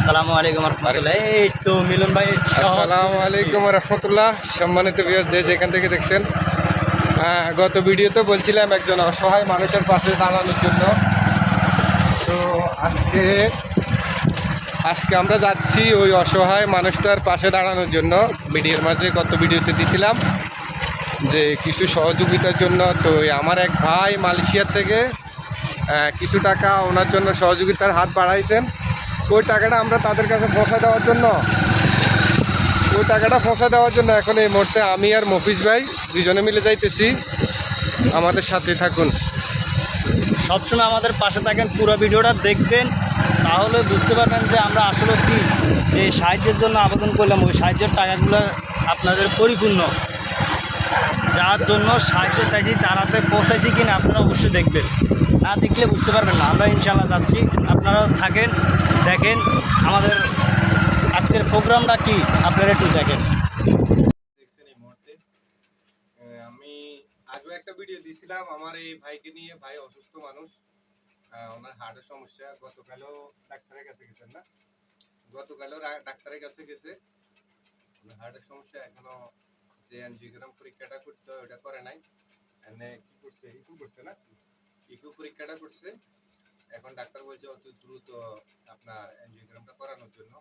আসসালামু আলাইকুম রহমতুল্লাহ। এই তো মিলন ভাই, আসসালামু আলাইকুম রহমতুল্লাহ। সম্মানিত ভিউয়ার্স, যে যেখান থেকে দেখছেন, গত ভিডিওতে বলছিলাম একজন অসহায় মানুষের পাশে দাঁড়ানোর জন্য। তো আজকে আমরা যাচ্ছি ওই অসহায় মানুষটার পাশে দাঁড়ানোর জন্য। ভিডিওর মাঝে গত ভিডিওতে দিয়েছিলাম যে কিছু সহযোগিতার জন্য। তো আমার এক ভাই মালয়েশিয়ার থেকে কিছু টাকা ওনার জন্য সহযোগিতার হাত বাড়াইছেন। ওই টাকাটা আমরা তাদের কাছে পৌঁছে দেওয়ার জন্য এখন এই মুহূর্তে আমি আর মফিজ ভাই দুজনে মিলে যাইতেছি। আমাদের সাথে থাকুন, সবসময় আমাদের পাশে থাকেন, পুরো ভিডিওটা দেখবেন, তাহলে বুঝতে পারবেন যে আমরা আসলে কি যে সাহায্যের জন্য আবেদন করলাম ওই সাহায্যের টাকাগুলো আপনাদের পরিপূর্ণ, যার জন্য সাহায্য চাইছি তার হাতে পৌঁছাইছি কিনা আপনারা অবশ্যই দেখবেন, না দেখলে বুঝতে পারবেন না। আমরা ইনশাল্লাহ যাচ্ছি, আপনারাও থাকেন, দেখেন আমাদের আজকের প্রোগ্রামটা কি আপনারা একটু দেখেন। দেখছেন এই মুহূর্তে আমি আগেও একটা ভিডিও দিয়েছিলাম আমার এই ভাইকে নিয়ে। ভাই অসুস্থ মানুষ, ওনার হার্টের সমস্যা। গতকালও ডাক্তারের কাছে গেছেন না? গতকালও ডাক্তারের কাছে গেছে। হার্টের সমস্যা, এখনো যে এনজিওগ্রাম পরীক্ষাটা করতে হয় ওটা করে নাই। এনে কি করছে, ইকো করছে না, ইকো পরীক্ষাটা করছে। এখন ডাক্তার বলছে অত দ্রুত আপনার এনজিওগ্রামটা করানোর জন্য।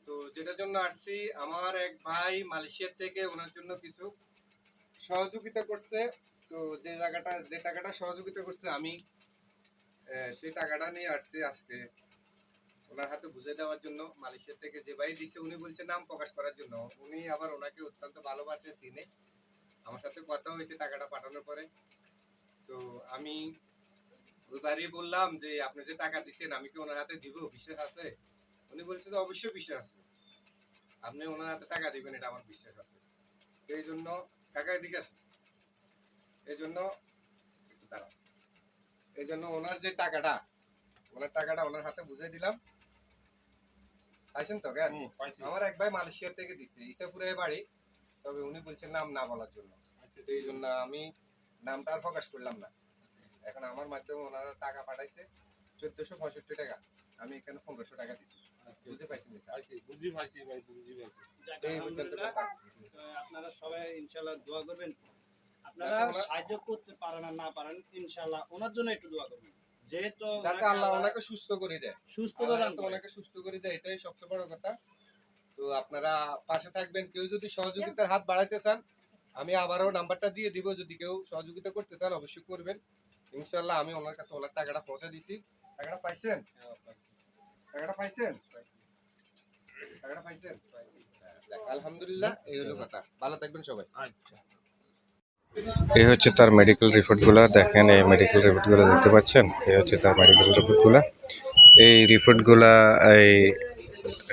তো যেটার জন্য আসছি, আমার এক ভাই মালয়েশিয়া থেকে ওনার জন্য কিছু সহযোগিতা করছে। তো যে টাকাটা সহযোগিতা করছে আমি সেই টাকাটা নিয়ে আসছি আজকে ওনার হাতে বুঝে দেওয়ার জন্য। মালয়েশিয়া থেকে যে ভাই দিছে উনি বলছে নাম প্রকাশ করার জন্য। উনি আবার ওনাকে অত্যন্ত ভালোবাসে, চিনে। আমার সাথে কথা হয়েছে টাকাটা পাঠানোর পরে। তো আমি ওই বাড়ি বললাম যে আপনি যে টাকা দিচ্ছেন আমি কি ওনার হাতে দিব, বিশ্বাস আছে? উনি বলছে যে অবশ্যই বিশ্বাস আছে, আপনি ওনার হাতে টাকা দিবেন, এটা আমার বিশ্বাস আছে। এই জন্য টাকা এদিকে আসে, এই জন্য ওনার যে টাকাটা ওনার হাতে বুঝিয়ে দিলাম। পাইছেন তো? আমার এক ভাই মালয়েশিয়া থেকে দিচ্ছে, ইসাপুরে বাড়ি, তবে উনি বলছেন নাম না বলার জন্য। এই জন্য আমি নামটা আর প্রকাশ করলাম না। এখন আমার মাধ্যমে ওনারা টাকা পাঠাইছে 1465 টাকা, আমি এখানে 1500 টাকা দিচ্ছি। বুঝতে পাইছেন? আপনারা সবাই ইনশাল্লাহ দোয়া করবেন। আপনারা সাহায্য করতে পারেন আর না পারেন, ইনশাল্লাহ ওনার জন্য একটু দোয়া করবেন, যেহেতু আল্লাহ ওনাকে সুস্থ করে দেয়, ওনাকে সুস্থ করে দেয়, এটাই সবচেয়ে বড় কথা। তো আপনারা পাশে থাকবেন। কেউ যদি সহযোগিতার হাত বাড়াইতে চান, আমি আবারও নাম্বারটা দিয়ে দিব, যদি কেউ সহযোগিতা করতে চান অবশ্যই করবেন। ইনশাল্লাহ আমি ওনার কাছে ওনার টাকাটা পৌঁছে দিছি। টাকাটা পাইছেন? টাকাটা পাইছেন? আলহামদুলিল্লাহ। এই হলো কথা। ভালো থাকবেন সবাই। আচ্ছা, এই হচ্ছে তার মেডিকেল রিপোর্টগুলো। দেখেন, এই মেডিকেল রিপোর্টগুলো দেখতে পাচ্ছেন, এই হচ্ছে তার মেডিকেল রিপোর্টগুলো। এই রিপোর্টগুলা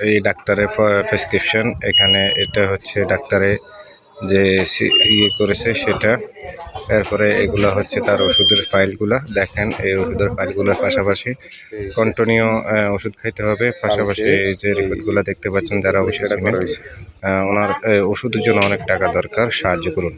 এই ডাক্তারের প্রেসক্রিপশন। এখানে এটা হচ্ছে ডাক্তারে যে ইয়ে করেছে সেটা। এরপরে এগুলো হচ্ছে তার ওষুধের ফাইলগুলা। দেখেন, এই ওষুধের ফাইলগুলোর পাশাপাশি কন্টিনিউ ওষুধ খাইতে হবে। পাশাপাশি এই যে রিপোর্টগুলো দেখতে পাচ্ছেন, যারা ওষুধ ওনার ওষুধের জন্য অনেক টাকা দরকার, সাহায্য করুন।